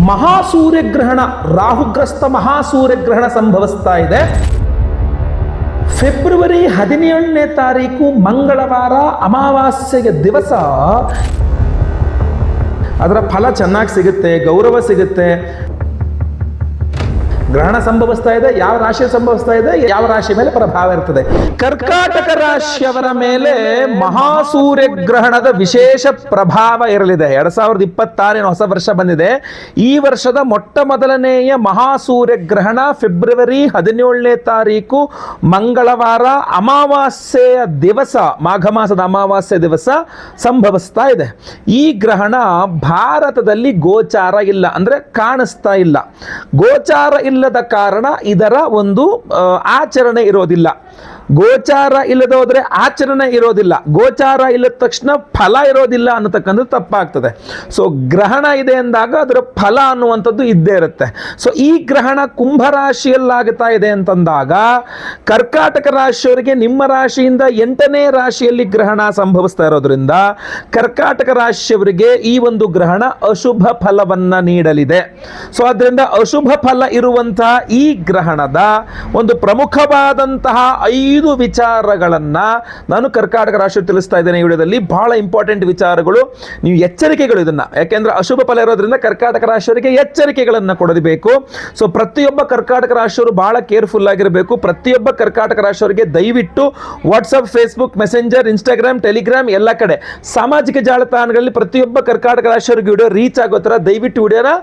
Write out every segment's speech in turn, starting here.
ಮಹಾಸೂರ್ಯಗ್ರಹಣ, ರಾಹುಗ್ರಸ್ತ ಮಹಾಸೂರ್ಯಗ್ರಹಣ ಸಂಭವಿಸ್ತಾ ಇದೆ. ಫೆಬ್ರವರಿ 17ನೇ ತಾರೀಕು ಮಂಗಳವಾರ ಅಮಾವಾಸ್ಯೆಯ ದಿವಸ ಅದರ ಫಲ ಚೆನ್ನಾಗಿ ಸಿಗುತ್ತೆ, ಗೌರವ ಸಿಗುತ್ತೆ. ಗ್ರಹಣ ಸಂಭವಿಸ್ತಾ ಇದೆ, ಯಾವ ರಾಶಿ ಸಂಭವಿಸ್ತಾ ಇದೆ, ಯಾವ ರಾಶಿ ಮೇಲೆ ಪ್ರಭಾವ ಇರ್ತದೆ. ಕರ್ಕಾಟಕ ರಾಶಿಯವರ ಮೇಲೆ ಮಹಾಸೂರ್ಯ ಗ್ರಹಣದ ವಿಶೇಷ ಪ್ರಭಾವ ಇರಲಿದೆ. 2026 ಹೊಸ ವರ್ಷ ಬಂದಿದೆ. ಈ ವರ್ಷದ ಮೊಟ್ಟ ಮೊದಲನೆಯ ಮಹಾಸೂರ್ಯ ಗ್ರಹಣ ಫೆಬ್ರವರಿ 17ನೇ ತಾರೀಕು ಮಂಗಳವಾರ ಅಮಾವಾಸ್ಯೆಯ ದಿವಸ, ಮಾಘ ಮಾಸದ ಅಮಾವಾಸ್ಯೆ ದಿವಸ ಸಂಭವಿಸ್ತಾ ಇದೆ. ಈ ಗ್ರಹಣ ಭಾರತದಲ್ಲಿ ಗೋಚಾರ ಇಲ್ಲ, ಅಂದ್ರೆ ಕಾಣಿಸ್ತಾ ಇಲ್ಲ. ಗೋಚಾರ ಇಲ್ಲದ ಕಾರಣ ಇದರ ಒಂದು ಆಚರಣೆ ಇರೋದಿಲ್ಲ. ಗೋಚಾರ ಇಲ್ಲದ ಹೋದ್ರೆ ಆಚರಣೆ ಇರೋದಿಲ್ಲ. ಗೋಚಾರ ಇಲ್ಲದ ತಕ್ಷಣ ಫಲ ಇರೋದಿಲ್ಲ ಅನ್ನತಕ್ಕಂಥದ್ದು ತಪ್ಪಾಗ್ತದೆ. ಸೊ ಗ್ರಹಣ ಇದೆ ಅಂದಾಗ ಅದರ ಫಲ ಅನ್ನುವಂಥದ್ದು ಇದ್ದೇ ಇರುತ್ತೆ. ಸೊ ಈ ಗ್ರಹಣ ಕುಂಭರಾಶಿಯಲ್ಲಾಗ್ತಾ ಇದೆ ಅಂತಂದಾಗ ಕರ್ಕಾಟಕ ರಾಶಿಯವರಿಗೆ ನಿಮ್ಮ ರಾಶಿಯಿಂದ 8ನೇ ರಾಶಿಯಲ್ಲಿ ಗ್ರಹಣ ಸಂಭವಿಸ್ತಾ ಇರೋದ್ರಿಂದ ಕರ್ಕಾಟಕ ರಾಶಿಯವರಿಗೆ ಈ ಒಂದು ಗ್ರಹಣ ಅಶುಭ ಫಲವನ್ನ ನೀಡಲಿದೆ. ಸೊ ಅದರಿಂದ ಅಶುಭ ಫಲ ಇರುವಂತಹ ಈ ಗ್ರಹಣದ ಒಂದು ಪ್ರಮುಖವಾದಂತಹ 5 ವಿಚಾರಗಳನ್ನ ನಾನು ಕರ್ಕಾಟಕ ರಾಶಿ ತಿಳಿಸ್ತಾ ಇದ್ದೇನೆ. ಈ ವಿಡಿಯೋದಲ್ಲಿ ಬಹಳ ಇಂಪಾರ್ಟೆಂಟ್ ವಿಚಾರಗಳು, ನೀವು ಎಚ್ಚರಿಕೆಗಳು ಇದನ್ನ, ಯಾಕೆಂದ್ರೆ ಅಶುಭ ಫಲ ಇರೋದ್ರಿಂದ ಕರ್ಕಾಟಕ ರಾಶಿಯವರಿಗೆ ಎಚ್ಚರಿಕೆಗಳನ್ನ ಕೊಡಬೇಕು. ಸೊ ಪ್ರತಿಯೊಬ್ಬ ಕರ್ಕಾಟಕ ರಾಶಿಯವರು ಬಹಳ ಕೇರ್ಫುಲ್ ಆಗಿರಬೇಕು. ಪ್ರತಿಯೊಬ್ಬ ಕರ್ಕಾಟಕ ರಾಶಿಯವರಿಗೆ ದಯವಿಟ್ಟು WhatsApp, Facebook, messenger, Instagram, Telegram ಎಲ್ಲ ಕಡೆ ಸಾಮಾಜಿಕ ಜಾಲತಾಣಗಳಲ್ಲಿ ಪ್ರತಿಯೊಬ್ಬ ಕರ್ಕಾಟಕ ರಾಶಿಯವರಿಗೆ ವಿಡಿಯೋ ರೀಚ್ ಆಗೋ ತರ ದಯವಿಟ್ಟು ವಿಡಿಯೋನ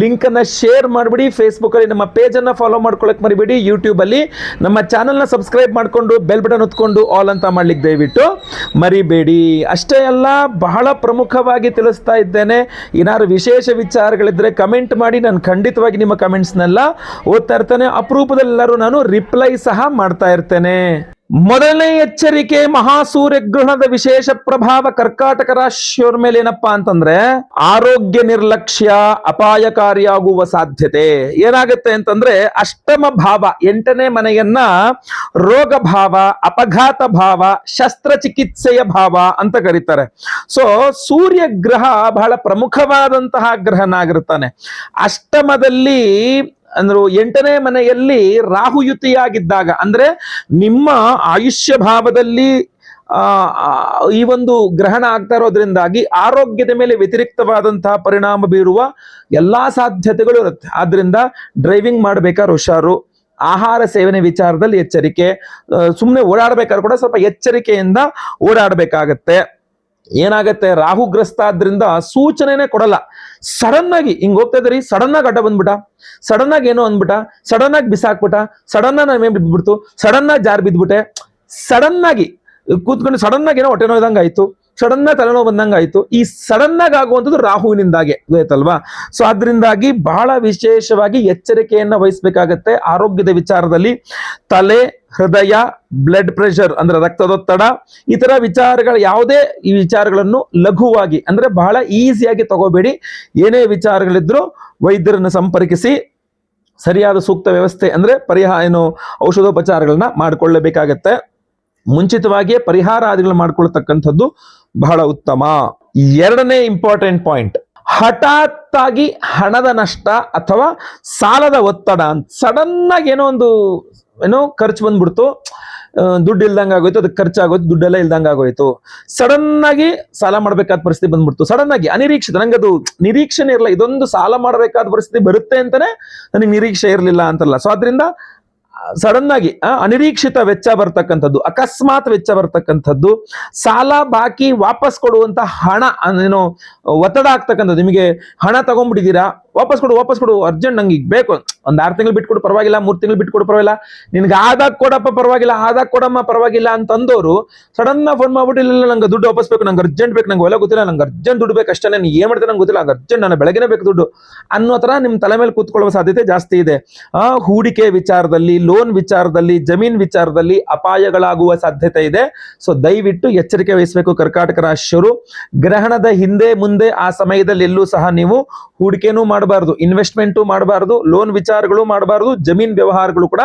ಲಿಂಕ್ ಅನ್ನ ಶೇರ್ ಮಾಡಿಬಿಡಿ. ಫೇಸ್ಬುಕ್ ಅಲ್ಲಿ ನಮ್ಮ ಪೇಜ್ ಅನ್ನ ಫಾಲೋ ಮಾಡ್ಕೊಳ್ಳಕ್ ಮರಿಬೇಡಿ. ಯೂಟ್ಯೂಬ್ ಅಲ್ಲಿ ನಮ್ಮ ಚಾನೆಲ್ ನ ಸಬ್ಸ್ಕ್ರೈಬ್ ಮಾಡ್ಕೊಂಡು ಬೆಲ್ ಬಟನ್ ಒತ್ಕೊಂಡು ಆಲ್ ಅಂತ ಮಾಡ್ಲಿಕ್ಕೆ ದಯವಿಟ್ಟು ಮರಿಬೇಡಿ. ಅಷ್ಟೇ ಅಲ್ಲ, ಬಹಳ ಪ್ರಮುಖವಾಗಿ ತಿಳಿಸ್ತಾ ಇದ್ದೇನೆ. ಏನಾದ್ರು ವಿಶೇಷ ವಿಚಾರಗಳಿದ್ರೆ ಕಮೆಂಟ್ ಮಾಡಿ, ನಾನು ಖಂಡಿತವಾಗಿ ನಿಮ್ಮ ಕಮೆಂಟ್ಸ್ನೆಲ್ಲ ಓದ್ತಾ ಇರ್ತೇನೆ. ಅಪರೂಪದೆಲ್ಲರೂ ನಾನು ರಿಪ್ಲೈ ಸಹ ಮಾಡ್ತಾ ಇರ್ತೇನೆ. ಮೊದಲನೇ ಎಚ್ಚರಿಕೆ, ಮಹಾಸೂರ್ಯ ಗ್ರಹಣದ ವಿಶೇಷ ಪ್ರಭಾವ ಕರ್ಕಾಟಕ ರಾಶಿಯವರ ಮೇಲೆ ಏನಪ್ಪಾ ಅಂತಂದ್ರೆ ಆರೋಗ್ಯ ನಿರ್ಲಕ್ಷ್ಯ ಅಪಾಯಕಾರಿಯಾಗುವ ಸಾಧ್ಯತೆ. ಏನಾಗುತ್ತೆ ಅಂತಂದ್ರೆ ಅಷ್ಟಮ ಭಾವ, 8ನೇ ಮನೆಯನ್ನ ರೋಗ ಭಾವ, ಅಪಘಾತ ಭಾವ, ಶಸ್ತ್ರಚಿಕಿತ್ಸೆಯ ಭಾವ ಅಂತ ಕರೀತಾರೆ. ಸೊ ಸೂರ್ಯ ಗ್ರಹ ಬಹಳ ಪ್ರಮುಖವಾದಂತಹ ಗ್ರಹನಾಗಿರ್ತಾನೆ. ಅಷ್ಟಮದಲ್ಲಿ ಅಂದ್ರೆ 8ನೇ ಮನೆಯಲ್ಲಿ ರಾಹುಯುತಿಯಾಗಿದ್ದಾಗ, ಅಂದ್ರೆ ನಿಮ್ಮ ಆಯುಷ್ಯ ಭಾವದಲ್ಲಿ ಈ ಒಂದು ಗ್ರಹಣ ಆಗ್ತಾ ಇರೋದ್ರಿಂದಾಗಿ ಆರೋಗ್ಯದ ಮೇಲೆ ವ್ಯತಿರಿಕ್ತವಾದಂತಹ ಪರಿಣಾಮ ಬೀರುವ ಎಲ್ಲಾ ಸಾಧ್ಯತೆಗಳು ಇರುತ್ತೆ. ಆದ್ರಿಂದ ಡ್ರೈವಿಂಗ್ ಮಾಡ್ಬೇಕಾದ್ರೆ ಹುಷಾರು, ಆಹಾರ ಸೇವನೆ ವಿಚಾರದಲ್ಲಿ ಎಚ್ಚರಿಕೆ, ಸುಮ್ಮನೆ ಓಡಾಡ್ಬೇಕಾದ್ರೆ ಕೂಡ ಸ್ವಲ್ಪ ಎಚ್ಚರಿಕೆಯಿಂದ ಓಡಾಡ್ಬೇಕಾಗತ್ತೆ. ಏನಾಗತ್ತೆ, ರಾಹುಗ್ರಸ್ತ ಆದ್ರಿಂದ ಸೂಚನೆನೇ ಕೊಡಲ್ಲ. ಸಡನ್ ಆಗಿ ಹಿಂಗ್ ಹೋಗ್ತಾ ಇದ್ರಿ, ಸಡನ್ ಆಗಿ ಅಡ್ಡ ಬಂದ್ಬಿಟ್ಟ, ಸಡನ್ ಆಗಿ ಏನೋ ಅಂದ್ಬಿಟ್ಟ, ಸಡನ್ ಆಗಿ ಬಿಸಾಕ್ಬಿಟ್ಟ, ಸಡನ್ ಆಗಿ ನಾನು ಬಿದ್ಬಿಡ್ತು, ಸಡನ್ ಆಗಿ ಜಾರ್ ಬಿದ್ಬಿಟ್ಟೆ, ಸಡನ್ ಆಗಿ ಕೂತ್ಕೊಂಡು ಸಡನ್ ಆಗಿ ಏನೋ ಹೊಟ್ಟೆ ನೋಯ್ದಂಗ ಆಯ್ತು, ಸಡನ್ ಆಗಿ ತಲೆನೋವು ಬಂದಂಗ ಆಯ್ತು. ಈ ಸಡನ್ ಆಗಿ ಆಗುವಂಥದ್ದು ರಾಹುವಿನಿಂದಾಗೆ ಗೊತ್ತಲ್ವಾ. ಸೊ ಅದರಿಂದಾಗಿ ಬಹಳ ವಿಶೇಷವಾಗಿ ಎಚ್ಚರಿಕೆಯನ್ನ ವಹಿಸ್ಬೇಕಾಗತ್ತೆ. ಆರೋಗ್ಯದ ವಿಚಾರದಲ್ಲಿ ತಲೆ, ಹೃದಯ, ಬ್ಲಡ್ ಪ್ರೆಷರ್ ಅಂದ್ರೆ ರಕ್ತದೊತ್ತಡ, ಈ ತರ ವಿಚಾರಗಳು, ಯಾವುದೇ ಈ ವಿಚಾರಗಳನ್ನು ಲಘುವಾಗಿ ಅಂದ್ರೆ ಬಹಳ ಈಸಿಯಾಗಿ ತಗೋಬೇಡಿ. ಏನೇ ವಿಚಾರಗಳಿದ್ರು ವೈದ್ಯರನ್ನು ಸಂಪರ್ಕಿಸಿ ಸರಿಯಾದ ಸೂಕ್ತ ವ್ಯವಸ್ಥೆ ಅಂದ್ರೆ ಔಷಧೋಪಚಾರಗಳನ್ನ ಮಾಡಿಕೊಳ್ಳಬೇಕಾಗತ್ತೆ. ಮುಂಚಿತವಾಗಿಯೇ ಪರಿಹಾರ ಆದಿಗಳು ಮಾಡ್ಕೊಳ್ತಕ್ಕಂಥದ್ದು ಬಹಳ ಉತ್ತಮ. 2ನೇ ಇಂಪಾರ್ಟೆಂಟ್ ಪಾಯಿಂಟ್, ಹಠಾತ್ ಆಗಿ ಹಣದ ನಷ್ಟ ಅಥವಾ ಸಾಲದ ಒತ್ತಡ. ಸಡನ್ ಆಗಿ ಏನೋ ಖರ್ಚು ಬಂದ್ಬಿಡ್ತು, ದುಡ್ಡು ಇಲ್ದಂಗ ಆಗೋಯ್ತು, ಅದಕ್ಕೆ ಖರ್ಚಾಗೋಯ್ತು, ದುಡ್ಡೆಲ್ಲ ಇಲ್ದಂಗ ಆಗೋಯ್ತು. ಸಡನ್ ಆಗಿ ಸಾಲ ಮಾಡ್ಬೇಕಾದ ಪರಿಸ್ಥಿತಿ ಬಂದ್ಬಿಡ್ತು, ಸಡನ್ ಆಗಿ ಅನಿರೀಕ್ಷಿತ, ನಂಗದು ನಿರೀಕ್ಷೆನೇ ಇರಲ್ಲ, ಇದೊಂದು ಸಾಲ ಮಾಡಬೇಕಾದ ಪರಿಸ್ಥಿತಿ ಬರುತ್ತೆ ಅಂತಾನೆ ನನಗೆ ನಿರೀಕ್ಷೆ ಇರಲಿಲ್ಲ ಅಂತಲ್ಲ. ಸೊ ಅದರಿಂದ ಸಡನ್ ಆಗಿ ಅನಿರೀಕ್ಷಿತ ವೆಚ್ಚ ಬರ್ತಕ್ಕಂಥದ್ದು, ಅಕಸ್ಮಾತ್ ವೆಚ್ಚ ಬರ್ತಕ್ಕಂಥದ್ದು, ಸಾಲ ಬಾಕಿ ವಾಪಸ್ ಕೊಡುವಂತ ಹಣ ಏನೋ ಒತ್ತಡ ಆಗ್ತಕ್ಕಂಥದ್ದು. ನಿಮಗೆ ಹಣ ತಗೊಂಡ್ಬಿಟ್ಟಿದ್ದೀರಾ, ವಾಪಸ್ ಕೊಡು ಅರ್ಜೆಂಟ್, ನಂಗೆ ಈಗ ಬೇಕು, ಒಂದ್ 6 ತಿಂಗಳು ಬಿಟ್ಕೊಡು ಪರವಾಗಿಲ್ಲ, 3 ತಿಂಗಳು ಬಿಟ್ಕೊಡು ಪರವಾಗಿಲ್ಲ, ನಿನ್ಗೆ ಆದಾಗ ಕೊಡಪ್ಪ ಪರವಾಗಿಲ್ಲ, ಆದಾಗ ಕೊಡಮ್ಮ ಪರವಾಗಿಲ್ಲ ಅಂತಂದವರು ಸಡನ್ ಫೋನ್ ಮಾಡ್ಬಿಟ್ಟು ಇಲ್ಲ ನಂಗೆ ದುಡ್ಡು ವಾಪಸ್ ಬೇಕು, ನಂಗೆ ಅರ್ಜೆಂಟ್ ಬೇಕು, ನಂಗೆ ಒಲೆ ಗೊತ್ತಿಲ್ಲ, ನಂಗೆ ಅರ್ಜೆಂಟ್ ದುಡ್ಡು ಬೇಕು ಅಷ್ಟೇ, ನೀನು ಏನ್ ಮಾಡ್ತಾರೆ ನಂಗೆ ಗೊತ್ತಿಲ್ಲ, ನಂಗೆ ಅರ್ಜೆಂಟ್, ನಾನು ಬೆಳಗ್ಗೆನೇ ಬೇಕು ದುಡ್ಡು ಅನ್ನೋ ತರ ನಿಮ್ ತಲೆ ಮೇಲೆ ಕೂತ್ಕೊಳ್ಳುವ ಸಾಧ್ಯತೆ ಜಾಸ್ತಿ ಇದೆ. ಹೂಡಿಕೆ ವಿಚಾರದಲ್ಲಿ, ಲೋನ್ ವಿಚಾರದಲ್ಲಿ, ಜಮೀನ್ ವಿಚಾರದಲ್ಲಿ ಅಪಾಯಗಳಾಗುವ ಸಾಧ್ಯತೆ ಇದೆ. ಸೊ ದಯವಿಟ್ಟು ಎಚ್ಚರಿಕೆ ವಹಿಸಬೇಕು ಕರ್ಕಾಟಕ ರಾಶಿಯವರು. ಗ್ರಹಣದ ಹಿಂದೆ ಮುಂದೆ ಆ ಸಮಯದಲ್ಲಿ ಎಲ್ಲೂ ಸಹ ನೀವು ಹೂಡಿಕೆನೂ ಮಾಡಬಹುದು, ಮಾಡಬಾರ್ದು, ಇನ್ವೆಸ್ಟ್ಮೆಂಟು ಮಾಡಬಾರ್ದು, ಲೋನ್ ವಿಚಾರಗಳು ಮಾಡಬಾರ್ದು, ಜಮೀನ್ ವ್ಯವಹಾರಗಳು ಕೂಡ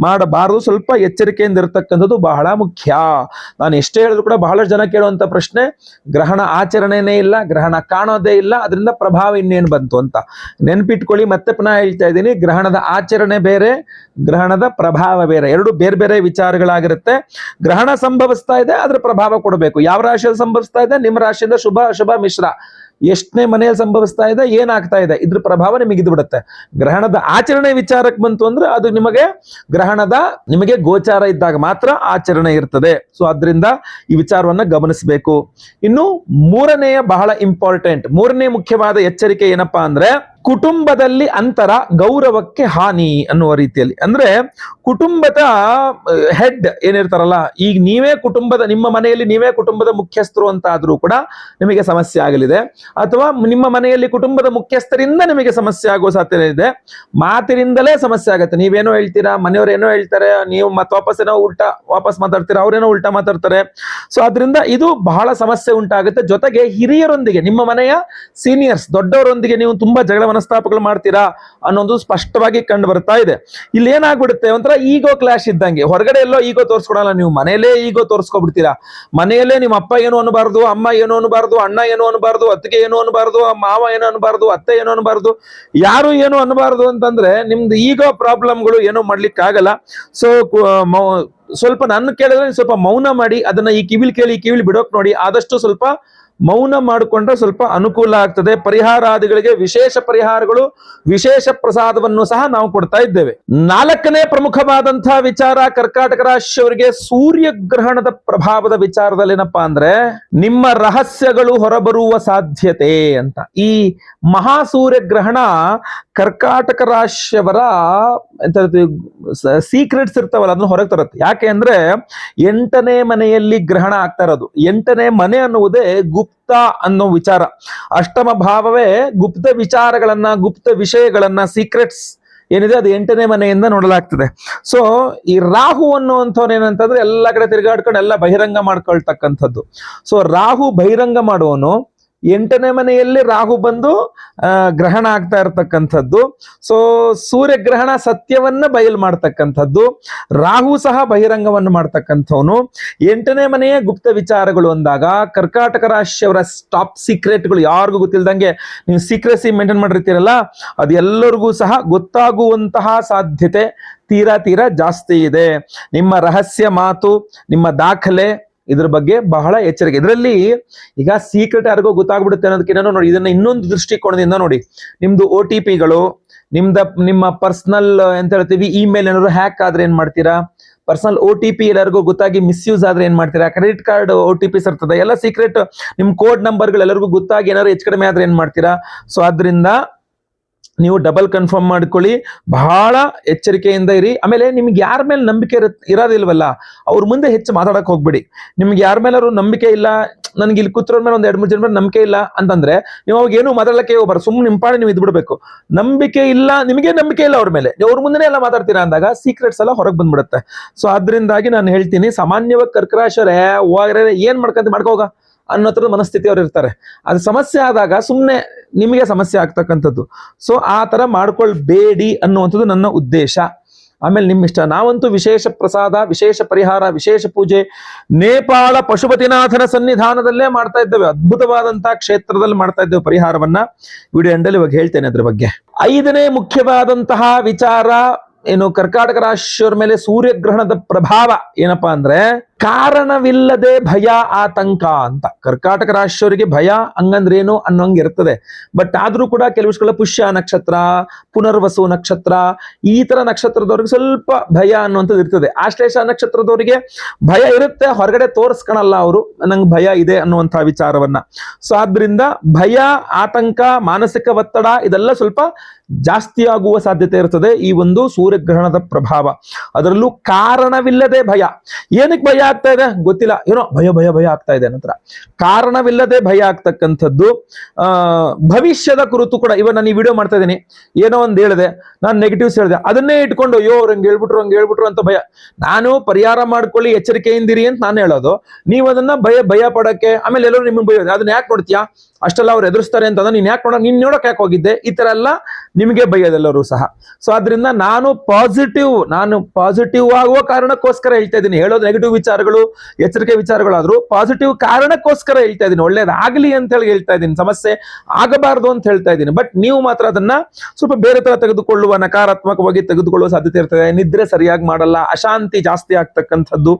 ಮಾಡಬಾರ್ದು. ಸ್ವಲ್ಪ ಎಚ್ಚರಿಕೆಯಿಂದ ಇರತಕ್ಕಂಥದ್ದು ಬಹಳ ಮುಖ್ಯ. ನಾನು ಎಷ್ಟೇ ಹೇಳಿದ್ರು ಕೂಡ ಬಹಳಷ್ಟು ಜನ ಕೇಳುವಂತ ಪ್ರಶ್ನೆ, ಗ್ರಹಣ ಆಚರಣೆನೇ ಇಲ್ಲ, ಗ್ರಹಣ ಕಾಣೋದೇ ಇಲ್ಲ, ಅದರಿಂದ ಪ್ರಭಾವ ಇನ್ನೇನು ಬಂತು ಅಂತ. ನೆನ್ಪಿಟ್ಕೊಳ್ಳಿ, ಮತ್ತೆ ಪುನಃ ಹೇಳ್ತಾ ಇದ್ದೀನಿ, ಗ್ರಹಣದ ಆಚರಣೆ ಬೇರೆ, ಗ್ರಹಣದ ಪ್ರಭಾವ ಬೇರೆ, ಎರಡು ಬೇರೆ ಬೇರೆ ವಿಚಾರಗಳಾಗಿರುತ್ತೆ. ಗ್ರಹಣ ಸಂಭವಿಸ್ತಾ ಇದೆ, ಅದ್ರ ಪ್ರಭಾವ ಕೊಡಬೇಕು. ಯಾವ ರಾಶಿಯಲ್ಲಿ ಸಂಭವಿಸ್ತಾ ಇದೆ, ನಿಮ್ಮ ರಾಶಿಯಿಂದ ಶುಭ ಅಶುಭ ಮಿಶ್ರ ಎಷ್ಟನೇ ಮನೆಯಲ್ಲಿ ಸಂಭವಿಸ್ತಾ ಇದೆ, ಏನಾಗ್ತಾ ಇದೆ, ಇದ್ರ ಪ್ರಭಾವ ನಿಮಗೆ ಇದು ಬಿಡುತ್ತೆ. ಗ್ರಹಣದ ಆಚರಣೆ ವಿಚಾರಕ್ಕೆ ಬಂತು ಅಂದ್ರೆ ಅದು ನಿಮಗೆ ಗೋಚಾರ ಇದ್ದಾಗ ಮಾತ್ರ ಆಚರಣೆ ಇರ್ತದೆ. ಸೊ ಅದರಿಂದ ಈ ವಿಚಾರವನ್ನ ಗಮನಿಸಬೇಕು. ಇನ್ನು ಮೂರನೆಯ ಬಹಳ ಇಂಪಾರ್ಟೆಂಟ್, ಮೂರನೇ ಮುಖ್ಯವಾದ ಎಚ್ಚರಿಕೆ ಏನಪ್ಪಾ ಅಂದ್ರೆ, ಕುಟುಂಬದಲ್ಲಿ ಅಂತರ, ಗೌರವಕ್ಕೆ ಹಾನಿ ಅನ್ನುವ ರೀತಿಯಲ್ಲಿ. ಅಂದ್ರೆ ಕುಟುಂಬದ ಹೆಡ್ ಏನಿರ್ತಾರಲ್ಲ, ಈಗ ನಿಮ್ಮ ಮನೆಯಲ್ಲಿ ನೀವೇ ಕುಟುಂಬದ ಮುಖ್ಯಸ್ಥರು ಅಂತ ಆದ್ರೂ ಕೂಡ ನಿಮಗೆ ಸಮಸ್ಯೆ ಆಗಲಿದೆ, ಅಥವಾ ನಿಮ್ಮ ಮನೆಯಲ್ಲಿ ಕುಟುಂಬದ ಮುಖ್ಯಸ್ಥರಿಂದ ನಿಮಗೆ ಸಮಸ್ಯೆ ಆಗುವ ಸಾಧ್ಯತೆ ಇದೆ. ಮಾತಿನಿಂದಲೇ ಸಮಸ್ಯೆ ಆಗುತ್ತೆ. ನೀವೇನೋ ಹೇಳ್ತೀರಾ, ಮನೆಯವ್ರು ಏನೋ ಹೇಳ್ತಾರೆ, ನೀವು ಮತ್ತೆ ವಾಪಸ್ ಮಾತಾಡ್ತೀರಾ, ಅವ್ರೇನೋ ಉಲ್ಟಾ ಮಾತಾಡ್ತಾರೆ. ಸೊ ಅದರಿಂದ ಇದು ಬಹಳ ಸಮಸ್ಯೆ ಉಂಟಾಗುತ್ತೆ. ಜೊತೆಗೆ ಹಿರಿಯರೊಂದಿಗೆ, ನಿಮ್ಮ ಮನೆಯ ಸೀನಿಯರ್ಸ್, ದೊಡ್ಡವರೊಂದಿಗೆ ನೀವು ತುಂಬಾ ಜಗಳ ಮನಸ್ತಾಪಗಳು ಮಾಡ್ತೀರಾ ಅನ್ನೋದು ಸ್ಪಷ್ಟವಾಗಿ ಕಂಡು ಬರ್ತಾ ಇದೆ. ಇಲ್ಲಿ ಏನಾಗ್ಬಿಡುತ್ತೆ, ಒಂಥರ ಈಗೋ ಕ್ಲಾಶ್ ಇದ್ದಂಗೆ. ಹೊರಗಡೆ ಎಲ್ಲೋ ಈಗೋ ತೋರಿಸ್ಕೊಡಲ್ಲ, ನೀವು ಮನೆಯಲ್ಲೇ ಈಗೋ ತೋರಿಸ್ಕೊಬಿಡ್ತೀರಾ. ಮನೆಯಲ್ಲೇ ನಿಮ್ಮ ಅಪ್ಪ ಏನು ಅನ್ಬಾರ್ದು, ಅಮ್ಮ ಏನು ಅನ್ಬಾರ್ದು, ಅಣ್ಣ ಏನು ಅನ್ಬಾರ್ದು, ಅತ್ತಿಗೆ ಏನು ಅನ್ಬಾರ್ದು, ಮಾವ ಏನು ಅನ್ಬಾರ್ದು, ಅತ್ತೆ ಏನು ಅನ್ಬಾರ್ದು, ಯಾರು ಏನು ಅನ್ಬಾರ್ದು ಅಂತಂದ್ರೆ ನಿಮ್ದು ಈಗೋ ಪ್ರಾಬ್ಲಮ್ಗಳು ಏನೋ ಮಾಡ್ಲಿಕ್ಕೆ ಆಗಲ್ಲ. ಸೊ ಸ್ವಲ್ಪ ನನ್ನ ಕೇಳಿದ್ರೆ ಸ್ವಲ್ಪ ಮೌನ ಮಾಡಿ, ಅದನ್ನ ಈ ಕಿವಿಲ್ ಕೇಳಿ ಈ ಕಿವಿಲ್ ಬಿಡೋಕ್ ನೋಡಿ. ಆದಷ್ಟು ಸ್ವಲ್ಪ ಮೌನ ಮಾಡಿಕೊಂಡ್ರೆ ಸ್ವಲ್ಪ ಅನುಕೂಲ ಆಗ್ತದೆ. ಪರಿಹಾರಾದಿಗಳಿಗೆ ವಿಶೇಷ ಪರಿಹಾರಗಳು, ವಿಶೇಷ ಪ್ರಸಾದವನ್ನು ಸಹ ನಾವು ಕೊಡ್ತಾ ಇದ್ದೇವೆ. ನಾಲ್ಕನೇ ಪ್ರಮುಖವಾದಂತಹ ವಿಚಾರ, ಕರ್ಕಾಟಕ ರಾಶಿಯವರಿಗೆ ಸೂರ್ಯಗ್ರಹಣದ ಪ್ರಭಾವದ ವಿಚಾರದಲ್ಲಿ ಏನಪ್ಪಾ ಅಂದ್ರೆ, ನಿಮ್ಮ ರಹಸ್ಯಗಳು ಹೊರಬರುವ ಸಾಧ್ಯತೆ ಅಂತ. ಈ ಮಹಾಸೂರ್ಯಗ್ರಹಣ ಕರ್ಕಾಟಕ ರಾಶಿಯವರ ಸೀಕ್ರೆಟ್ಸ್ ಇರ್ತಾವಲ್ಲ, ಅದನ್ನ ಹೊರಗೆ ತರುತ್ತೆ. ಯಾಕೆ ಅಂದ್ರೆ 8ನೇ ಮನೆಯಲ್ಲಿ ಗ್ರಹಣ ಆಗ್ತಾ ಇರೋದು. 8ನೇ ಮನೆ ಅನ್ನುವುದೇ ಗುಪ್ತ ಅನ್ನೋ ವಿಚಾರ. ಅಷ್ಟಮ ಭಾವವೇ ಗುಪ್ತ ವಿಚಾರಗಳನ್ನ, ಗುಪ್ತ ವಿಷಯಗಳನ್ನ, ಸೀಕ್ರೆಟ್ಸ್ ಏನಿದೆ ಅದು 8ನೇ ಮನೆಯಿಂದ ನೋಡಲಾಗ್ತದೆ. ಸೊ ಈ ರಾಹು ಅನ್ನುವಂಥವ್ರು ಏನಂತಂದ್ರೆ ಎಲ್ಲ ಕಡೆ ತಿರುಗಾಡ್ಕೊಂಡು ಎಲ್ಲ ಬಹಿರಂಗ ಮಾಡ್ಕೊಳ್ತಕ್ಕಂಥದ್ದು. ಸೊ ರಾಹು ಬಹಿರಂಗ ಮಾಡುವನು, 8ನೇ ಮನೆಯಲ್ಲಿ ರಾಹು ಬಂದು ಗ್ರಹಣ ಆಗ್ತಾ ಇರತಕ್ಕಂಥದ್ದು. ಸೊ ಸೂರ್ಯಗ್ರಹಣ ಸತ್ಯವನ್ನ ಬಯಲು ಮಾಡ್ತಕ್ಕಂಥದ್ದು, ರಾಹು ಸಹ ಬಹಿರಂಗವನ್ನು ಮಾಡ್ತಕ್ಕಂಥವನು. 8ನೇ ಮನೆಯ ಗುಪ್ತ ವಿಚಾರಗಳು ಅಂದಾಗ ಕರ್ಕಾಟಕ ರಾಶಿಯವರ ಟಾಪ್ ಸೀಕ್ರೆಟ್ಗಳು ಯಾರಿಗೂ ಗೊತ್ತಿಲ್ದಂಗೆ ನೀವು ಸೀಕ್ರೆಸಿ ಮೇಂಟೈನ್ ಮಾಡಿರ್ತೀರಲ್ಲ, ಅದು ಎಲ್ಲರಿಗೂ ಸಹ ಗೊತ್ತಾಗುವಂತಹ ಸಾಧ್ಯತೆ ತೀರಾ ಜಾಸ್ತಿ ಇದೆ. ನಿಮ್ಮ ರಹಸ್ಯ ಮಾತು, ನಿಮ್ಮ ದಾಖಲೆ, ಇದ್ರ ಬಗ್ಗೆ ಬಹಳ ಎಚ್ಚರಿಕೆ. ಇದರಲ್ಲಿ ಈಗ ಸೀಕ್ರೆಟ್ ಯಾರಿಗೋ ಗೊತ್ತಾಗ್ಬಿಡುತ್ತೆ ಅನ್ನೋದಕ್ಕಿಂತ ನೋಡಿ, ಇದನ್ನ ಇನ್ನೊಂದು ದೃಷ್ಟಿಕೋನದಿಂದ ನೋಡಿ. ನಿಮ್ದು OTPಗಳು, ನಿಮ್ಮ ಪರ್ಸನಲ್ ಎಂತ ಹೇಳ್ತೀವಿ ಇಮೇಲ್ ಏನಾದ್ರು ಹ್ಯಾಕ್ ಆದ್ರೆ ಏನ್ ಮಾಡ್ತೀರಾ, ಪರ್ಸನಲ್ OTP ಎಲ್ಲರಿಗೂ ಗೊತ್ತಾಗಿ ಮಿಸ್ಯೂಸ್ ಆದ್ರೆ ಏನ್ ಮಾಡ್ತೀರಾ, ಕ್ರೆಡಿಟ್ ಕಾರ್ಡ್ OTPs ಇರ್ತದೆ, ಎಲ್ಲ ಸೀಕ್ರೆಟ್, ನಿಮ್ ಕೋಡ್ ನಂಬರ್ಗಳು ಎಲ್ಲರಿಗೂ ಗೊತ್ತಾಗಿ ಏನಾದ್ರು ಹೆಚ್ಚು ಕಡಿಮೆ ಆದ್ರೆ ಏನ್ ಮಾಡ್ತೀರಾ. ಸೊ ಆದ್ರಿಂದ ನೀವು ಡಬಲ್ ಕನ್ಫರ್ಮ್ ಮಾಡ್ಕೊಳ್ಳಿ, ಬಹಳ ಎಚ್ಚರಿಕೆಯಿಂದ ಇರಿ. ಆಮೇಲೆ ನಿಮ್ಗೆ ಯಾರ ಮೇಲೆ ನಂಬಿಕೆ ಇರೋದಿಲ್ವಲ್ಲ, ಅವ್ರ ಮುಂದೆ ಹೆಚ್ಚು ಮಾತಾಡಕ್ ಹೋಗ್ಬೇಡಿ. ನಿಮ್ಗೆ ಯಾರ ಮೇಲಾದ್ರು ನಂಬಿಕೆ ಇಲ್ಲ, ನನ್ಗೆ ಇಲ್ಲಿ ಕೂತ್ರೋರ್ ಮೇಲೆ ಒಂದ್ 2-3 ಜನ ಮೇಲೆ ನಂಬಿಕೆ ಇಲ್ಲ ಅಂತಂದ್ರೆ ನೀವು ಅವಾಗ ಏನು ಮಾತಾಡಕ್ಕೆ ಹೋಗ್ಬಾರ್ದು, ಸುಮ್ಮನೆ ನಿಂಪಾಡಿ ನೀವು ಇದ್ಬಿಡ್ಬೇಕು. ನಂಬಿಕೆ ಇಲ್ಲ, ನಿಮಗೆ ನಂಬಿಕೆ ಇಲ್ಲ ಅವ್ರ ಮೇಲೆ, ಅವ್ರ ಮುಂದೆ ಎಲ್ಲ ಮಾತಾಡ್ತೀರಾ ಅಂದಾಗ ಸೀಕ್ರೆಟ್ಸ್ ಎಲ್ಲ ಹೊರಗೆ ಬಂದ್ಬಿಡುತ್ತೆ. ಸೊ ಅದರಿಂದಾಗಿ ನಾನು ಹೇಳ್ತೀನಿ, ಸಾಮಾನ್ಯವಾಗಿ ಕರ್ಕರಾಶರೇ ಹೋಗ್ರೆ ಏನ್ ಮಾಡ್ಕೋಗ ಅನ್ನೋ ಮನಸ್ಥಿತಿ ಅವ್ರು ಇರ್ತಾರೆ. ಅದು ಸಮಸ್ಯೆ ಆದಾಗ ಸುಮ್ಮನೆ ನಿಮಗೆ ಸಮಸ್ಯೆ ಆಗ್ತಕ್ಕಂಥದ್ದು. ಸೊ ಆ ತರ ಮಾಡ್ಕೊಳ್ಬೇಡಿ ಅನ್ನುವಂಥದ್ದು ನನ್ನ ಉದ್ದೇಶ. ಆಮೇಲೆ ನಿಮ್ಮಿಷ್ಟ. ನಾವಂತೂ ವಿಶೇಷ ಪ್ರಸಾದ, ವಿಶೇಷ ಪರಿಹಾರ, ವಿಶೇಷ ಪೂಜೆ ನೇಪಾಳ ಪಶುಪತಿನಾಥನ ಸನ್ನಿಧಾನದಲ್ಲೇ ಮಾಡ್ತಾ ಇದ್ದೇವೆ. ಅದ್ಭುತವಾದಂತಹ ಕ್ಷೇತ್ರದಲ್ಲಿ ಮಾಡ್ತಾ ಇದ್ದೇವೆ ಪರಿಹಾರವನ್ನ. ವಿಡಿಯೋ ಎಂಡಲ್ಲಿ ಇವಾಗ ಹೇಳ್ತೇನೆ ಅದ್ರ ಬಗ್ಗೆ. 5ನೇ ಮುಖ್ಯವಾದಂತಹ ವಿಚಾರ ಏನು, ಕರ್ಕಾಟಕ ರಾಶಿಯವರ ಮೇಲೆ ಸೂರ್ಯಗ್ರಹಣದ ಪ್ರಭಾವ ಏನಪ್ಪಾ ಅಂದ್ರೆ, ಕಾರಣವಿಲ್ಲದೆ ಭಯ, ಆತಂಕ ಅಂತ. ಕರ್ಕಾಟಕ ರಾಶಿಯವರಿಗೆ ಭಯ ಹಂಗಂದ್ರೇನು ಅನ್ನೋಂಗೆ ಇರ್ತದೆ. ಬಟ್ ಆದ್ರೂ ಕೂಡ ಕೆಲವು ಪುಷ್ಯ ನಕ್ಷತ್ರ, ಪುನರ್ವಸು ನಕ್ಷತ್ರ, ಈ ತರ ನಕ್ಷತ್ರದವ್ರಿಗೆ ಸ್ವಲ್ಪ ಭಯ ಅನ್ನುವಂಥದ್ದು ಇರ್ತದೆ. ಆಶ್ಲೇಷ ನಕ್ಷತ್ರದವರಿಗೆ ಭಯ ಇರುತ್ತೆ, ಹೊರಗಡೆ ತೋರಿಸ್ಕೊಳಲ್ಲ ಅವರು, ನಂಗೆ ಭಯ ಇದೆ ಅನ್ನುವಂತಹ ವಿಚಾರವನ್ನ. ಸೊ ಆದ್ರಿಂದ ಭಯ, ಆತಂಕ, ಮಾನಸಿಕ ಒತ್ತಡ ಇದೆಲ್ಲ ಸ್ವಲ್ಪ ಜಾಸ್ತಿ ಆಗುವ ಸಾಧ್ಯತೆ ಇರ್ತದೆ ಈ ಒಂದು ಸೂರ್ಯಗ್ರಹಣದ ಪ್ರಭಾವ. ಅದರಲ್ಲೂ ಕಾರಣವಿಲ್ಲದೆ ಭಯ. ಏನಕ್ಕೆ ಭಯ ಆಗ್ತಾ ಇದೆ ಗೊತ್ತಿಲ್ಲ, ಏನೋ ಭಯ ಭಯ ಭಯ ಆಗ್ತಾ ಇದೆ. ನಂತರ ಕಾರಣವಿಲ್ಲದೆ ಭಯ ಆಗ್ತಕ್ಕಂಥದ್ದು. ಭವಿಷ್ಯದ ಕುರಿತು ಕೂಡ ಇವಾಗ ನಾನು ಈ ವಿಡಿಯೋ ಮಾಡ್ತಾ ಇದ್ದೀನಿ, ಏನೋ ಒಂದು ಹೇಳಿದೆ, ನಾನು ನೆಗೆಟಿವ್ಸ್ ಹೇಳಿದೆ, ಅದನ್ನೇ ಇಟ್ಕೊಂಡು ಅಯ್ಯೋ ಅವ್ರು ಹಂಗೆ ಹೇಳ್ಬಿಟ್ರು ಅಂತ ಭಯ. ನಾನು ಪರಿಹಾರ ಮಾಡ್ಕೊಳ್ಳಿ, ಎಚ್ಚರಿಕೆಯಿಂದಿರಿ ಅಂತ ನಾನು ಹೇಳೋದು, ನೀವು ಅದನ್ನ ಭಯ ಪಡಕ್ಕೆ, ಆಮೇಲೆ ಎಲ್ಲರೂ ನಿಮ್ಗೆ ಭಯ, ಅದನ್ನ ಯಾಕೆ ನೋಡ್ತೀಯಾ, ಅಷ್ಟೆಲ್ಲ ಅವ್ರು ಎದುರಿಸ್ತಾರೆ ಅಂತ ನೀನ್ ಯಾಕೆ ನೀನ್ ನೋಡಕ್ ಯಾಕೆ ಹೋಗಿದ್ದೆ, ಈ ತರ ಎಲ್ಲ ನಿಮಗೆ ಭಯದೆಲ್ಲರೂ ಸಹ. ಸೊ ಆದ್ರಿಂದ ನಾನು ಪಾಸಿಟಿವ್ ಆಗುವ ಕಾರಣಕ್ಕೋಸ್ಕರ ಹೇಳ್ತಾ ಇದ್ದೀನಿ. ಹೇಳೋದು ನೆಗೆಟಿವ್ ವಿಚಾರಗಳು, ಎಚ್ಚರಿಕೆ ವಿಚಾರಗಳಾದ್ರೂ ಪಾಸಿಟಿವ್ ಕಾರಣಕ್ಕೋಸ್ಕರ ಹೇಳ್ತಾ ಇದ್ದೀನಿ, ಒಳ್ಳೇದಾಗ್ಲಿ ಅಂತ ಹೇಳಿ ಹೇಳ್ತಾ ಇದ್ದೀನಿ, ಸಮಸ್ಯೆ ಆಗಬಾರ್ದು ಅಂತ ಹೇಳ್ತಾ ಇದ್ದೀನಿ. ಬಟ್ ನೀವು ಮಾತ್ರ ಅದನ್ನ ಸ್ವಲ್ಪ ಬೇರೆ ತರ ತೆಗೆದುಕೊಳ್ಳುವ, ನಕಾರಾತ್ಮಕವಾಗಿ ತೆಗೆದುಕೊಳ್ಳುವ ಸಾಧ್ಯತೆ ಇರ್ತದೆ. ನಿದ್ರೆ ಸರಿಯಾಗಿ ಮಾಡಲ್ಲ, ಅಶಾಂತಿ ಜಾಸ್ತಿ ಆಗ್ತಕ್ಕಂಥದ್ದು,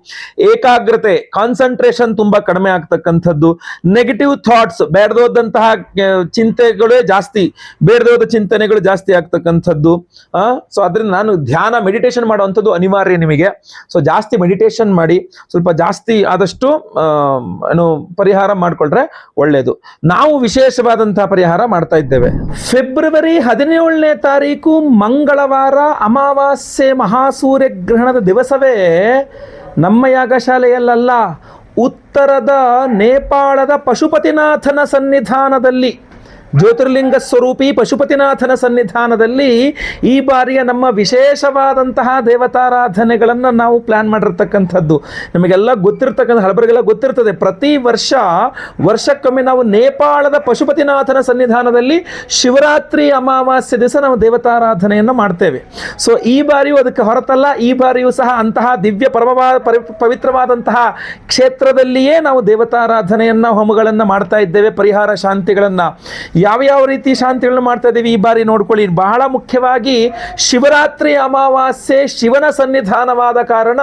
ಏಕಾಗ್ರತೆ ಕಾನ್ಸಂಟ್ರೇಷನ್ ತುಂಬಾ ಕಡಿಮೆ ಆಗ್ತಕ್ಕಂಥದ್ದು, ನೆಗೆಟಿವ್ ಥಾಟ್ಸ್, ಬೇಡದಂತಹ ಚಿಂತೆಗಳೇ ಜಾಸ್ತಿ, ಬೇಡದ ಚಿಂತನೆಗಳು ಜಾಸ್ತಿ ಆಗ್ತಕ್ಕಂಥದ್ದು. ಸೊ ಅದರಿಂದ ನಾನು ಧ್ಯಾನ ಮೆಡಿಟೇಷನ್ ಮಾಡುವಂಥದ್ದು ಅನಿವಾರ್ಯ ನಿಮಗೆ. ಸೊ ಜಾಸ್ತಿ ಮೆಡಿಟೇಷನ್ ಮಾಡಿ, ಸ್ವಲ್ಪ ಜಾಸ್ತಿ ಆದಷ್ಟು ಪರಿಹಾರ ಮಾಡ್ಕೊಳ್ರೆ ಒಳ್ಳೇದು. ನಾವು ವಿಶೇಷವಾದಂತಹ ಪರಿಹಾರ ಮಾಡ್ತಾ ಇದ್ದೇವೆ. ಫೆಬ್ರವರಿ 17ನೇ ತಾರೀಕು ಮಂಗಳವಾರ, ಅಮಾವಾಸ್ಯೆ ಮಹಾಸೂರ್ಯ ಗ್ರಹಣದ ದಿವಸವೇ ನಮ್ಮ ಯಾಗಶಾಲೆಯಲ್ಲ, ಉತ್ತರದ ನೇಪಾಳದ ಪಶುಪತಿನಾಥನ ಸನ್ನಿಧಾನದಲ್ಲಿ, ಜ್ಯೋತಿರ್ಲಿಂಗ ಸ್ವರೂಪಿ ಪಶುಪತಿನಾಥನ ಸನ್ನಿಧಾನದಲ್ಲಿ ಈ ಬಾರಿಯ ನಮ್ಮ ವಿಶೇಷವಾದಂತಹ ದೇವತಾರಾಧನೆಗಳನ್ನು ನಾವು ಪ್ಲಾನ್ ಮಾಡಿರ್ತಕ್ಕಂಥದ್ದು. ನಮಗೆಲ್ಲ ಗೊತ್ತಿರ್ತಕ್ಕಂಥ ಹಳಬರಿಗೆಲ್ಲ ಗೊತ್ತಿರ್ತದೆ, ಪ್ರತಿ ವರ್ಷಕ್ಕೊಮ್ಮೆ ನಾವು ನೇಪಾಳದ ಪಶುಪತಿನಾಥನ ಸನ್ನಿಧಾನದಲ್ಲಿ ಶಿವರಾತ್ರಿ ಅಮಾವಾಸ್ಯೆ ದಿವಸ ನಾವು ದೇವತಾರಾಧನೆಯನ್ನು ಮಾಡ್ತೇವೆ. ಸೊ ಈ ಬಾರಿಯೂ ಅದಕ್ಕೆ ಹೊರತಲ್ಲ, ಈ ಬಾರಿಯೂ ಸಹ ಅಂತಹ ದಿವ್ಯ ಪವಿತ್ರವಾದಂತಹ ಕ್ಷೇತ್ರದಲ್ಲಿಯೇ ನಾವು ದೇವತಾರಾಧನೆಯನ್ನು, ಹೋಮಗಳನ್ನು ಮಾಡ್ತಾ ಇದ್ದೇವೆ. ಪರಿಹಾರ ಶಾಂತಿಗಳನ್ನು ಯಾವ ರೀತಿ ಶಾಂತಿಗಳನ್ನು ಮಾಡ್ತಾ ಇದ್ದೀವಿ ಈ ಬಾರಿ ನೋಡ್ಕೊಳ್ಳಿ. ಬಹಳ ಮುಖ್ಯವಾಗಿ ಶಿವರಾತ್ರಿ ಅಮಾವಾಸ್ಯೆ ಶಿವನ ಸನ್ನಿಧಾನವಾದ ಕಾರಣ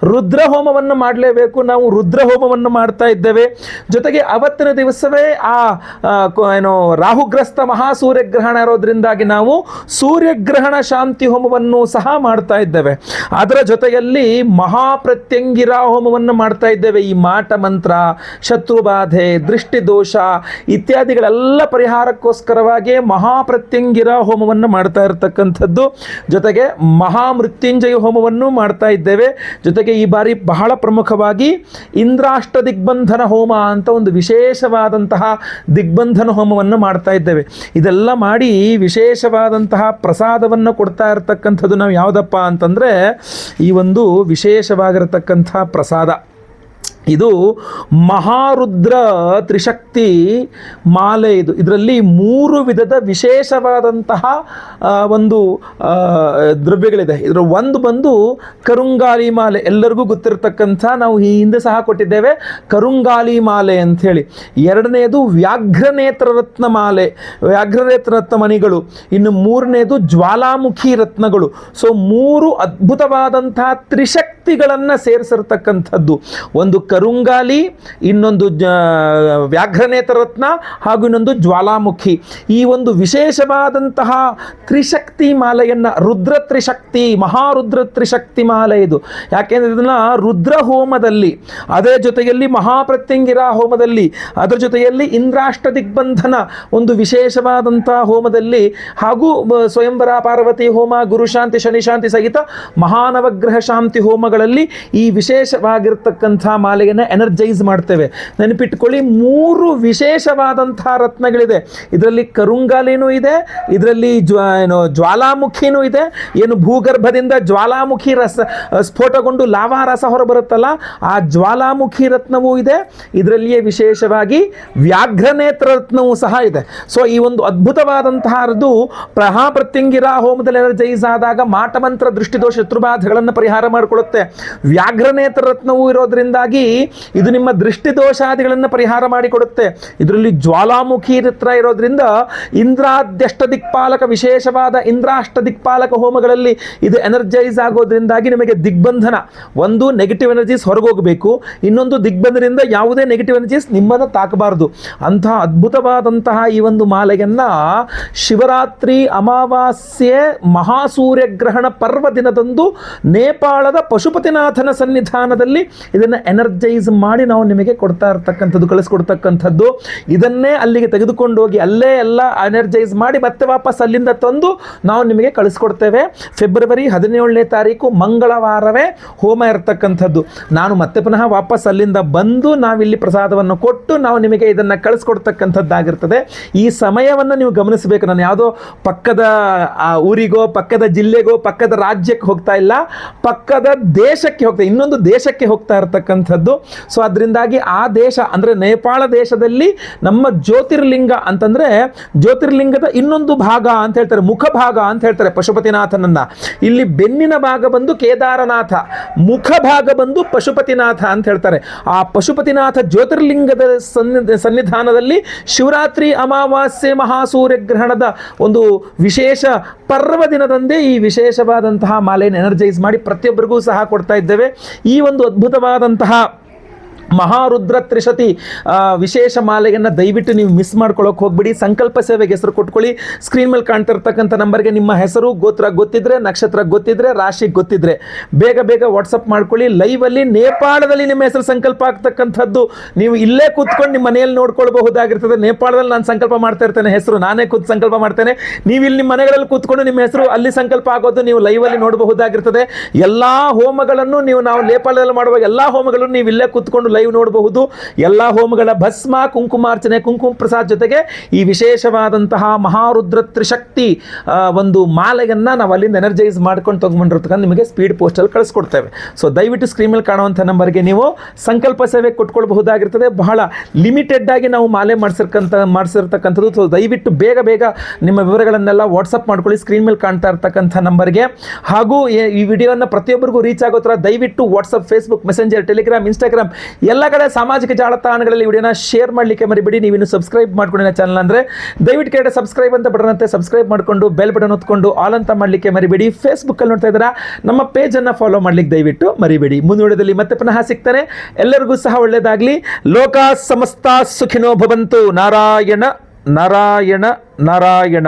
ರುದ್ರ ಹೋಮವನ್ನು ಮಾಡಲೇಬೇಕು. ನಾವು ರುದ್ರ ಹೋಮವನ್ನು ಮಾಡ್ತಾ ಇದ್ದೇವೆ. ಜೊತೆಗೆ ಅವತ್ತಿನ ದಿವಸವೇ ರಾಹುಗ್ರಸ್ತ ಮಹಾಸೂರ್ಯಗ್ರಹಣ ಇರೋದ್ರಿಂದಾಗಿ ನಾವು ಸೂರ್ಯಗ್ರಹಣ ಶಾಂತಿ ಹೋಮವನ್ನು ಸಹ ಮಾಡ್ತಾ ಇದ್ದೇವೆ. ಅದರ ಜೊತೆಯಲ್ಲಿ ಮಹಾಪ್ರತ್ಯಂಗಿರ ಹೋಮವನ್ನು ಮಾಡ್ತಾ ಇದ್ದೇವೆ. ಈ ಮಾಟ ಮಂತ್ರ, ಶತ್ರುಬಾಧೆ, ದೃಷ್ಟಿದೋಷ ಇತ್ಯಾದಿಗಳೆಲ್ಲ ಪರಿಹಾರಕ್ಕೋಸ್ಕರವಾಗಿ ಮಹಾಪ್ರತ್ಯಂಗಿರ ಹೋಮವನ್ನು ಮಾಡ್ತಾ ಇರತಕ್ಕಂಥದ್ದು. ಜೊತೆಗೆ ಮಹಾಮೃತ್ಯುಂಜಯ ಹೋಮವನ್ನು ಮಾಡ್ತಾ ಇದ್ದೇವೆ. ಜೊತೆಗೆ ಈ ಬಾರಿ ಬಹಳ ಪ್ರಮುಖವಾಗಿ ಇಂದ್ರಾಷ್ಟ ದಿಗ್ಬಂಧನ ಹೋಮ ಅಂತ ಒಂದು ವಿಶೇಷವಾದಂತಹ ದಿಗ್ಬಂಧನ ಹೋಮವನ್ನು ಮಾಡ್ತಾ ಇದ್ದೇವೆ. ಇದೆಲ್ಲ ಮಾಡಿ ವಿಶೇಷವಾದಂತಹ ಪ್ರಸಾದವನ್ನು ಕೊಡ್ತಾ ಇರತಕ್ಕಂಥದ್ದು ನಾವು ಯಾವುದಪ್ಪ ಅಂತಂದರೆ ಈ ಒಂದು ವಿಶೇಷವಾಗಿರತಕ್ಕಂಥ ಪ್ರಸಾದ. ಇದು ಮಹಾರುದ್ರ ತ್ರಿಶಕ್ತಿ ಮಾಲೆ. ಇದರಲ್ಲಿ 3 ವಿಧದ ವಿಶೇಷವಾದಂತಹ ಒಂದು ದ್ರವ್ಯಗಳಿದೆ. ಇದರ ಒಂದು ಬಂದು ಕರುಂಗಾಲಿ ಮಾಲೆ, ಎಲ್ಲರಿಗೂ ಗೊತ್ತಿರತಕ್ಕಂಥ, ನಾವು ಈ ಹಿಂದೆ ಸಹ ಕೊಟ್ಟಿದ್ದೇವೆ ಕರುಂಗಾಲಿ ಮಾಲೆ ಅಂಥೇಳಿ. ಎರಡನೇದು ವ್ಯಾಘ್ರನೇತ್ರ ರತ್ನ ಮಾಲೆ, ವ್ಯಾಘ್ರನೇತ್ರ ರತ್ನ ಮಣಿಗಳು. ಇನ್ನು 3ನೇದು ಜ್ವಾಲಾಮುಖಿ ರತ್ನಗಳು. ಸೊ 3 ಅದ್ಭುತವಾದಂತಹ ತ್ರಿಶಕ್ತಿಗಳನ್ನು ಸೇರಿಸಿರ್ತಕ್ಕಂಥದ್ದು. ಒಂದು ಕರುಂಗಾಲಿ, ಇನ್ನೊಂದು ವ್ಯಾಘ್ರನೇತ್ರ ರತ್ನ ಹಾಗೂ ಇನ್ನೊಂದು ಜ್ವಾಲಾಮುಖಿ. ಈ ಒಂದು ವಿಶೇಷವಾದಂತಹ ತ್ರಿಶಕ್ತಿ ಮಾಲೆಯನ್ನು, ರುದ್ರ ತ್ರಿಶಕ್ತಿ, ಮಹಾರುದ್ರ ತ್ರಿಶಕ್ತಿ ಮಾಲೆ ಇದು. ಯಾಕೆಂದರೆ ಇದನ್ನ ರುದ್ರ ಹೋಮದಲ್ಲಿ, ಅದರ ಜೊತೆಯಲ್ಲಿ ಮಹಾಪ್ರತ್ಯಂಗಿರ ಹೋಮದಲ್ಲಿ, ಅದರ ಜೊತೆಯಲ್ಲಿ ಇಂದ್ರಾಷ್ಟ ದಿಗ್ಬಂಧನ ಒಂದು ವಿಶೇಷವಾದಂತಹ ಹೋಮದಲ್ಲಿ, ಹಾಗೂ ಸ್ವಯಂವರ ಪಾರ್ವತಿ ಹೋಮ, ಗುರುಶಾಂತಿ ಶನಿಶಾಂತಿ ಸಹಿತ ಮಹಾನವಗ್ರಹ ಶಾಂತಿ ಹೋಮಗಳಲ್ಲಿ ಈ ವಿಶೇಷವಾಗಿರ್ತಕ್ಕಂಥ ಮಾಲೆಯನ್ನು ಎನರ್ಜೈಸ್ ಮಾಡ್ತೇವೆ. ನೆನಪಿಟ್ಕೊಳ್ಳಿ, 3 ವಿಶೇಷವಾದಂತಹ ರತ್ನಗಳಿದೆ. ಇದರಲ್ಲಿ ಕರುಂಗಾಲಿನೂ ಇದೆ, ಇದರಲ್ಲಿ ಜ್ವಾಲಾಮುಖಿನೂ ಇದೆ. ಏನು ಭೂಗರ್ಭದಿಂದ ಜ್ವಾಲಾಮುಖಿ ಸ್ಫೋಟಗೊಂಡು ಲಾವಾ ರಸ ಹೊರಬರುತ್ತಲ್ಲ, ಆ ಜ್ವಾಲಾಮುಖಿ ರತ್ನವೂ ಇದೆ. ಇದರಲ್ಲಿಯೇ ವಿಶೇಷವಾಗಿ ವ್ಯಾಘ್ರನೇತ್ರ ರತ್ನವೂ ಸಹ ಇದೆ. ಸೊ ಈ ಒಂದು ಅದ್ಭುತವಾದಂತಹದ್ದು ಮಹಾಪ್ರತ್ಯಂಗಿರ ಹೋಮದಲ್ಲಿ ಎನರ್ಜೈಸ್ ಆದಾಗ ಮಾಟಮಂತ್ರ, ದೃಷ್ಟಿದೋಷ, ಶತ್ರುಬಾಧೆಗಳನ್ನು ಪರಿಹಾರ ಮಾಡಿಕೊಳ್ಳುತ್ತೆ. ವ್ಯಾಘ್ರನೇತ್ರ ರತ್ನವೂ ಇರೋದ್ರಿಂದಾಗಿ ಇದು ನಿಮ್ಮ ದೃಷ್ಟಿದೋಷಾದಿಗಳನ್ನು ಪರಿಹಾರ ಮಾಡಿಕೊಡುತ್ತೆ. ಇದರಲ್ಲಿ ಜ್ವಾಲಾಮುಖಿ ರತ್ನ ಇರೋದ್ರಿಂದ ಇಂದ್ರಾದ್ಯಷ್ಟ ದಿಕ್ಪಾಲಕ, ವಿಶೇಷವಾದ ಇಂದ್ರಾಷ್ಟ ದಿಕ್ಪಾಲಕ ಹೋಮಗಳಲ್ಲಿ ಇದು ಎನರ್ಜೈಸ್ ಆಗೋದ್ರಿಂದಾಗಿ ನಿಮಗೆ ದಿಗ್ಬಂಧನ, ಒಂದು ನೆಗೆಟಿವ್ ಎನರ್ಜೀಸ್ ಹೊರಗೋಗಬೇಕು, ಇನ್ನೊಂದು ದಿಗ್ಬಂಧನದಿಂದ ಯಾವುದೇ ನೆಗೆಟಿವ್ ಎನರ್ಜೀಸ್ ನಿಮ್ಮನ್ನು ತಾಕಬಾರದು. ಅಂತಹ ಅದ್ಭುತವಾದಂತಹ ಈ ಒಂದು ಮಾಲೆಯನ್ನ ಶಿವರಾತ್ರಿ ಅಮಾವಾಸ್ಯೆ ಮಹಾಸೂರ್ಯಗ್ರಹಣ ಪರ್ವ ದಿನದಂದು ನೇಪಾಳದ ಪಶು ಪಶುಪತಿನಾಥನ ಸನ್ನಿಧಾನದಲ್ಲಿ ಇದನ್ನು ಎನರ್ಜೈಸ್ ಮಾಡಿ ನಾವು ನಿಮಗೆ ಕೊಡ್ತಾ ಇರ್ತಕ್ಕಂಥದ್ದು, ಕಳಿಸ್ಕೊಡ್ತಕ್ಕಂಥದ್ದು. ಇದನ್ನೇ ಅಲ್ಲಿಗೆ ತೆಗೆದುಕೊಂಡು ಹೋಗಿ ಅಲ್ಲೇ ಎಲ್ಲ ಎನರ್ಜೈಸ್ ಮಾಡಿ ಮತ್ತೆ ವಾಪಸ್ ಅಲ್ಲಿಂದ ತಂದು ನಾವು ನಿಮಗೆ ಕಳಿಸ್ಕೊಡ್ತೇವೆ. ಫೆಬ್ರವರಿ 17ನೇ ತಾರೀಕು ಮಂಗಳವಾರವೇ ಹೋಮ ಇರತಕ್ಕಂಥದ್ದು. ನಾನು ಮತ್ತೆ ಪುನಃ ವಾಪಸ್ ಅಲ್ಲಿಂದ ಬಂದು ನಾವಿಲ್ಲಿ ಪ್ರಸಾದವನ್ನು ಕೊಟ್ಟು ನಾವು ನಿಮಗೆ ಇದನ್ನು ಕಳಿಸ್ಕೊಡ್ತಕ್ಕಂಥದ್ದಾಗಿರ್ತದೆ. ಈ ಸಮಯವನ್ನು ನೀವು ಗಮನಿಸಬೇಕು. ನಾನು ಯಾವುದೋ ಪಕ್ಕದ ಊರಿಗೋ, ಪಕ್ಕದ ಜಿಲ್ಲೆಗೋ, ಪಕ್ಕದ ರಾಜ್ಯಕ್ಕೆ ಹೋಗ್ತಾ ಇಲ್ಲ, ಪಕ್ಕದ ದೇಶಕ್ಕೆ ಹೋಗ್ತಾ, ಇನ್ನೊಂದು ದೇಶಕ್ಕೆ ಹೋಗ್ತಾ ಇರತಕ್ಕಂಥದ್ದು. ಸೊ ಅದರಿಂದಾಗಿ ಆ ದೇಶ ಅಂದರೆ ನೇಪಾಳ ದೇಶದಲ್ಲಿ ನಮ್ಮ ಜ್ಯೋತಿರ್ಲಿಂಗ ಅಂತಂದರೆ ಜ್ಯೋತಿರ್ಲಿಂಗದ ಇನ್ನೊಂದು ಭಾಗ ಅಂತ ಹೇಳ್ತಾರೆ, ಮುಖ ಭಾಗ ಅಂತ ಹೇಳ್ತಾರೆ ಪಶುಪತಿನಾಥನನ್ನ. ಇಲ್ಲಿ ಬೆನ್ನಿನ ಭಾಗ ಬಂದು ಕೇದಾರನಾಥ, ಮುಖ ಭಾಗ ಬಂದು ಪಶುಪತಿನಾಥ ಅಂತ ಹೇಳ್ತಾರೆ. ಆ ಪಶುಪತಿನಾಥ ಜ್ಯೋತಿರ್ಲಿಂಗದ ಸನ್ನಿಧಾನದಲ್ಲಿ ಶಿವರಾತ್ರಿ ಅಮಾವಾಸ್ಯೆ ಮಹಾಸೂರ್ಯಗ್ರಹಣದ ಒಂದು ವಿಶೇಷ ಪರ್ವ ದಿನದಂದೇ ಈ ವಿಶೇಷವಾದಂತಹ ಮಾಲೆಯನ್ನು ಎನರ್ಜೈಸ್ ಮಾಡಿ ಪ್ರತಿಯೊಬ್ಬರಿಗೂ ಸಹ ಕೊಡ್ತಾ ಇದ್ದೇವೆ. ಈ ಒಂದು ಅದ್ಭುತವಾದಂತಹ ಮಹಾರುದ್ರ ತ್ರಿಶತಿ ವಿಶೇಷ ಮಾಲೆಯನ್ನು ದಯವಿಟ್ಟು ನೀವು ಮಿಸ್ ಮಾಡ್ಕೊಳ್ಳೋಕೆ ಹೋಗ್ಬಿಡಿ. ಸಂಕಲ್ಪ ಸೇವೆಗೆ ಹೆಸರು ಕೊಟ್ಕೊಳ್ಳಿ. ಸ್ಕ್ರೀನ್ ಮೇಲೆ ಕಾಣ್ತಾ ಇರ್ತಕ್ಕಂಥ ನಂಬರ್ಗೆ ನಿಮ್ಮ ಹೆಸರು, ಗೋತ್ರ ಗೊತ್ತಿದ್ರೆ, ನಕ್ಷತ್ರ ಗೊತ್ತಿದ್ರೆ, ರಾಶಿ ಗೊತ್ತಿದ್ರೆ ಬೇಗ ಬೇಗ ವಾಟ್ಸಪ್ ಮಾಡ್ಕೊಳ್ಳಿ. ಲೈವಲ್ಲಿ ನೇಪಾಳದಲ್ಲಿ ನಿಮ್ಮ ಹೆಸರು ಸಂಕಲ್ಪ ಆಗ್ತಕ್ಕಂಥದ್ದು ನೀವು ಇಲ್ಲೇ ಕೂತ್ಕೊಂಡು ನಿಮ್ಮ ಮನೆಯಲ್ಲಿ ನೋಡ್ಕೊಳ್ಬಹುದಾಗಿರ್ತದೆ. ನೇಪಾಳದಲ್ಲಿ ನಾನು ಸಂಕಲ್ಪ ಮಾಡ್ತಾ ಇರ್ತೇನೆ, ಹೆಸರು ನಾನೇ ಕೂತ್ ಸಂಕಲ್ಪ ಮಾಡ್ತೇನೆ. ನೀವು ಇಲ್ಲಿ ನಿಮ್ಮ ಮನೆಗಳಲ್ಲಿ ಕೂತ್ಕೊಂಡು ನಿಮ್ಮ ಹೆಸರು ಅಲ್ಲಿ ಸಂಕಲ್ಪ ಆಗೋದು ನೀವು ಲೈವಲ್ಲಿ ನೋಡಬಹುದಾಗಿರ್ತದೆ. ಎಲ್ಲ ಹೋಮಗಳನ್ನು ನಾವು ನೇಪಾಳದಲ್ಲಿ ಮಾಡುವ ಎಲ್ಲ ಹೋಮಗಳನ್ನು ನೀವು ಇಲ್ಲೇ ಕೂತ್ಕೊಂಡು ಲೈವ್ ನೋಡಬಹುದು. ಎಲ್ಲ ಹೋಮಗಳ ಭಸ್ಮ, ಕುಂಕುಮಾರ್ಚನೆ, ಕುಂಕುಮ ಪ್ರಸಾದ್ ಜೊತೆಗೆ ಈ ವಿಶೇಷವಾದಂತಹ ಮಹಾರುದ್ರ ತ್ರಿಶಕ್ತಿ ಒಂದು ಮಾಲೆಯನ್ನು ನಾವು ಅಲ್ಲಿಂದ ಎನರ್ಜೈಸ್ ಮಾಡ್ಕೊಂಡು ತಗೊಂಡಿರ್ತಕ್ಕಂಥ ನಿಮಗೆ ಸ್ಪೀಡ್ ಪೋಸ್ಟಲ್ಲಿ ಕಳಿಸ್ಕೊಡ್ತೇವೆ. ಸೊ ದಯವಿಟ್ಟು ಸ್ಕ್ರೀನ್ ಮೇಲೆ ಕಾಣುವಂಥ ನಂಬರ್ಗೆ ನೀವು ಸಂಕಲ್ಪ ಸೇವೆ ಕೊಟ್ಕೊಳ್ಬಹುದಾಗಿರ್ತದೆ. ಬಹಳ ಲಿಮಿಟೆಡ್ ಆಗಿ ನಾವು ಮಾಲೆ ಮಾಡಿಸಿರ್ತಕ್ಕಂಥದ್ದು. ಸೊ ದಯವಿಟ್ಟು ಬೇಗ ಬೇಗ ನಿಮ್ಮ ವಿವರಗಳನ್ನೆಲ್ಲ ವಾಟ್ಸಪ್ ಮಾಡ್ಕೊಳ್ಳಿ ಸ್ಕ್ರೀನ್ ಮೇಲೆ ಕಾಣ್ತಾ ಇರ್ತಕ್ಕಂಥ ನಂಬರ್ಗೆ. ಹಾಗೂ ಈ ವಿಡಿಯೋನ ಪ್ರತಿಯೊಬ್ಬರಿಗೂ ರೀಚ್ ಆಗೋ ಥರ ದಯವಿಟ್ಟು WhatsApp, Facebook, messenger, Telegram, Instagram ಎಲ್ಲ ಕಡೆ ಸಾಮಾಜಿಕ ಜಾಲತಾಣಗಳಲ್ಲಿ ವಿಡಿಯೋನ ಶೇರ್ ಮಾಡಲಿಕ್ಕೆ ಮರಿಬೇಡಿ. ನೀವಿನ್ನು ಸಬ್ಸ್ಕ್ರೈಬ್ ಮಾಡ್ಕೊಂಡಿನ ಚಾನಲ್ ಅಂದರೆ ದಯವಿಟ್ಟು ಕೆಳಗಡೆ ಸಬ್ಸ್ಕ್ರೈಬ್ ಅಂತ ಬಟನ್ ಅಂತೆ ಸಬ್ಸ್ಕ್ರೈಬ್ ಮಾಡಿಕೊಂಡು ಬೆಲ್ ಬಟನ್ ಹೊತ್ಕೊಂಡು ಆಲ್ ಅಂತ ಮಾಡಲಿಕ್ಕೆ ಮರಿಬೇಡಿ. ಫೇಸ್ಬುಕ್ಕಲ್ಲಿ ನೋಡ್ತಾ ಇದ್ದೀರಾ, ನಮ್ಮ ಪೇಜನ್ನು ಫಾಲೋ ಮಾಡಲಿಕ್ಕೆ ದಯವಿಟ್ಟು ಮರಿಬೇಡಿ. ಮುಂದುವರೆದಲ್ಲಿ ಮತ್ತೆ ಪುನಃ ಸಿಗ್ತಾನೆ. ಎಲ್ಲರಿಗೂ ಸಹ ಒಳ್ಳೆಯದಾಗಲಿ. ಲೋಕ ಸಮಸ್ತ ಸುಖಿನೋ ಭವಂತು. ನಾರಾಯಣ ನಾರಾಯಣ ನಾರಾಯಣ.